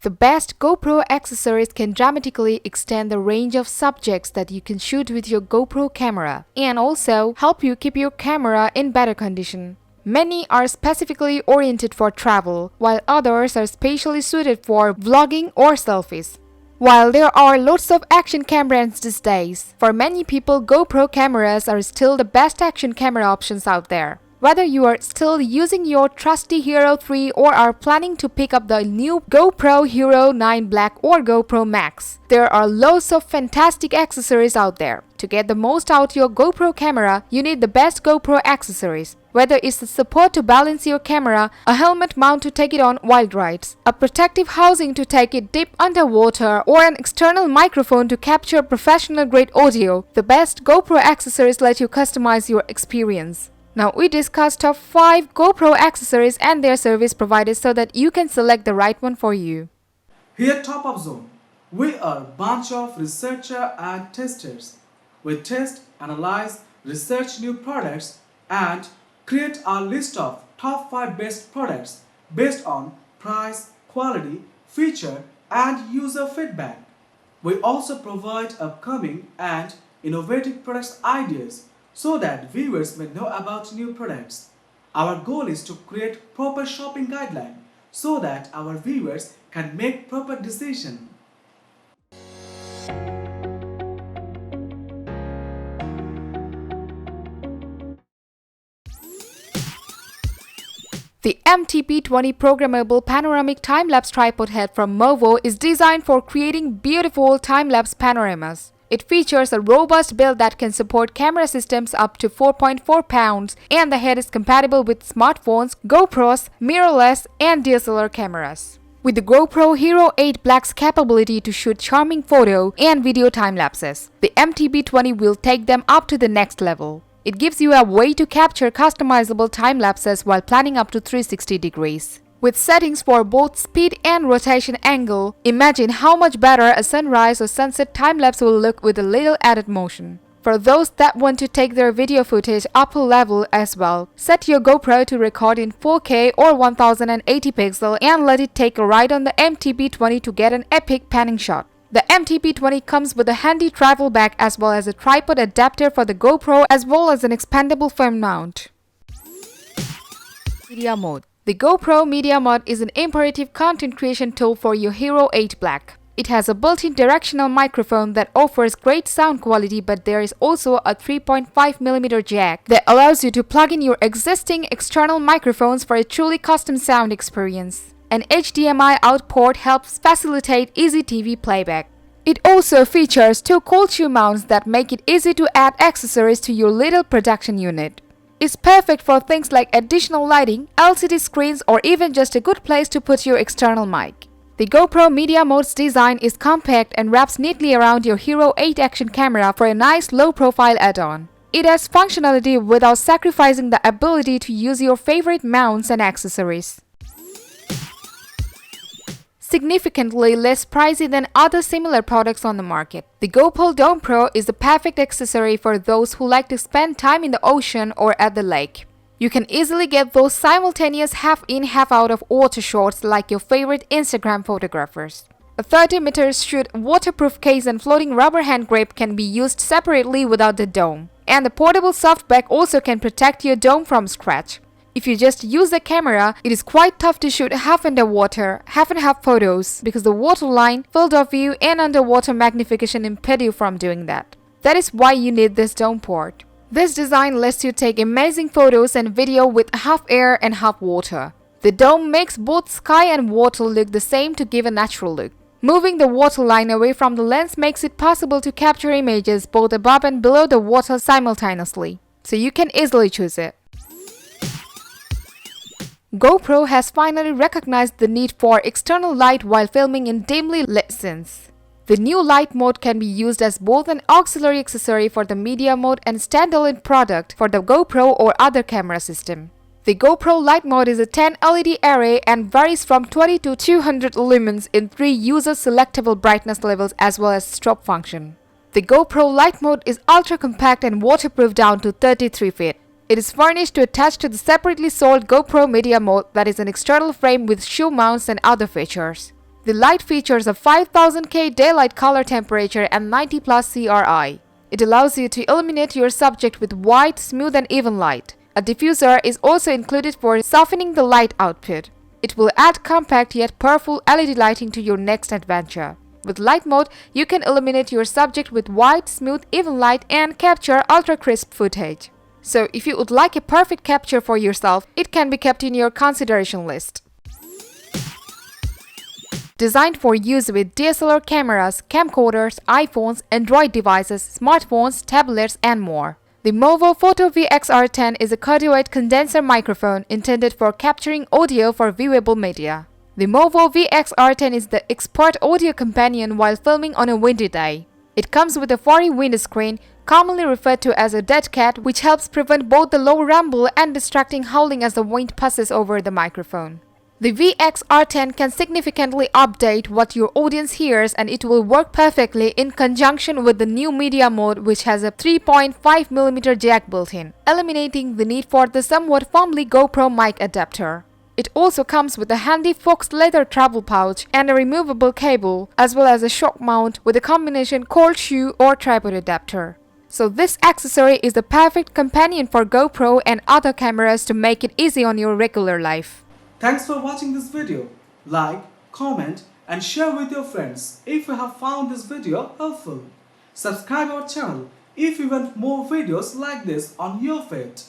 The best GoPro accessories can dramatically extend the range of subjects that you can shoot with your GoPro camera and also help you keep your camera in better condition. Many are specifically oriented for travel, while others are specially suited for vlogging or selfies. While there are lots of action cam brands these days, for many people GoPro cameras are still the best action camera options out there. Whether you are still using your trusty Hero 3 or are planning to pick up the new GoPro Hero 9 Black or GoPro Max, there are loads of fantastic accessories out there. To get the most out of your GoPro camera, you need the best GoPro accessories. Whether it's the support to balance your camera, a helmet mount to take it on wild rides, a protective housing to take it deep underwater, or an external microphone to capture professional-grade audio, the best GoPro accessories let you customize your experience. Now we discussed top 5 GoPro accessories and their service providers so that you can select the right one for you. Here Top of Zone, we are a bunch of researchers and testers. We test, analyze, research new products and create our list of top 5 best products based on price, quality, feature and user feedback. We also provide upcoming and innovative products ideas so that viewers may know about new products. Our goal is to create proper shopping guideline so that our viewers can make proper decisions. The MTP20 programmable panoramic time-lapse tripod head from Movo is designed for creating beautiful time-lapse panoramas. It features a robust build that can support camera systems up to 4.4 pounds, and the head is compatible with smartphones, GoPros, mirrorless, and DSLR cameras. With the GoPro Hero 8 Black's capability to shoot charming photo and video time-lapses, the MTP20 will take them up to the next level. It gives you a way to capture customizable time-lapses while planning up to 360 degrees. With settings for both speed and rotation angle, imagine how much better a sunrise or sunset time-lapse will look with a little added motion. For those that want to take their video footage up a level as well, set your GoPro to record in 4K or 1080 pixel and let it take a ride on the MTP20 to get an epic panning shot. The MTP20 comes with a handy travel bag as well as a tripod adapter for the GoPro as well as an expandable phone mount. Media Mod. The GoPro Media Mod is an imperative content creation tool for your Hero 8 Black. It has a built-in directional microphone that offers great sound quality, but there is also a 3.5mm jack that allows you to plug in your existing external microphones for a truly custom sound experience. An HDMI out port helps facilitate easy TV playback. It also features 2 cold shoe mounts that make it easy to add accessories to your little production unit. It's perfect for things like additional lighting, LCD screens, or even just a good place to put your external mic. The GoPro Media Mod's design is compact and wraps neatly around your Hero 8 action camera for a nice low-profile add-on. It has functionality without sacrificing the ability to use your favorite mounts and accessories. Significantly less pricey than other similar products on the market. The GoPole Dome Pro is the perfect accessory for those who like to spend time in the ocean or at the lake. You can easily get those simultaneous half-in, half-out of water shots like your favorite Instagram photographers. A 30-meter shoot waterproof case and floating rubber hand grip can be used separately without the dome. And the portable soft bag also can protect your dome from scratch. If you just use the camera, it is quite tough to shoot half underwater, half and half photos because the waterline, field of view and underwater magnification impede you from doing that. That is why you need this dome port. This design lets you take amazing photos and video with half air and half water. The dome makes both sky and water look the same to give a natural look. Moving the waterline away from the lens makes it possible to capture images both above and below the water simultaneously, so you can easily choose it. GoPro has finally recognized the need for external light while filming in dimly lit scenes. The new light mode can be used as both an auxiliary accessory for the media mode and standalone product for the GoPro or other camera system. The GoPro Light Mod is a 10 LED array and varies from 20 to 200 lumens in 3 user-selectable brightness levels as well as strobe function. The GoPro Light Mod is ultra-compact and waterproof down to 33 feet. It is furnished to attach to the separately sold GoPro Media Mod that is an external frame with shoe mounts and other features. The light features a 5000K daylight color temperature and 90 plus CRI. It allows you to illuminate your subject with white, smooth and even light. A diffuser is also included for softening the light output. It will add compact yet powerful LED lighting to your next adventure. With light mode, you can illuminate your subject with white, smooth, even light and capture ultra-crisp footage. So if you would like a perfect capture for yourself, it can be kept in your consideration list. Designed for use with DSLR cameras, camcorders, iPhones, Android devices, smartphones, tablets, and more. The Movo Photo VXR10 is a cardioid condenser microphone intended for capturing audio for viewable media. The Movo VXR10 is the expert audio companion while filming on a windy day. It comes with a 40 windscreen, commonly referred to as a dead cat, which helps prevent both the low rumble and distracting howling as the wind passes over the microphone. The VXR10 can significantly update what your audience hears, and it will work perfectly in conjunction with the new Media Mod, which has a 3.5mm jack built in, eliminating the need for the somewhat fumbly GoPro mic adapter. It also comes with a handy fox leather travel pouch and a removable cable, as well as a shock mount with a combination cold shoe or tripod adapter. So this accessory is the perfect companion for GoPro and other cameras to make it easy on your regular life. Thanks for watching this video. Like, comment and share with your friends if you have found this video helpful. Subscribe our channel if you want more videos like this on your feed.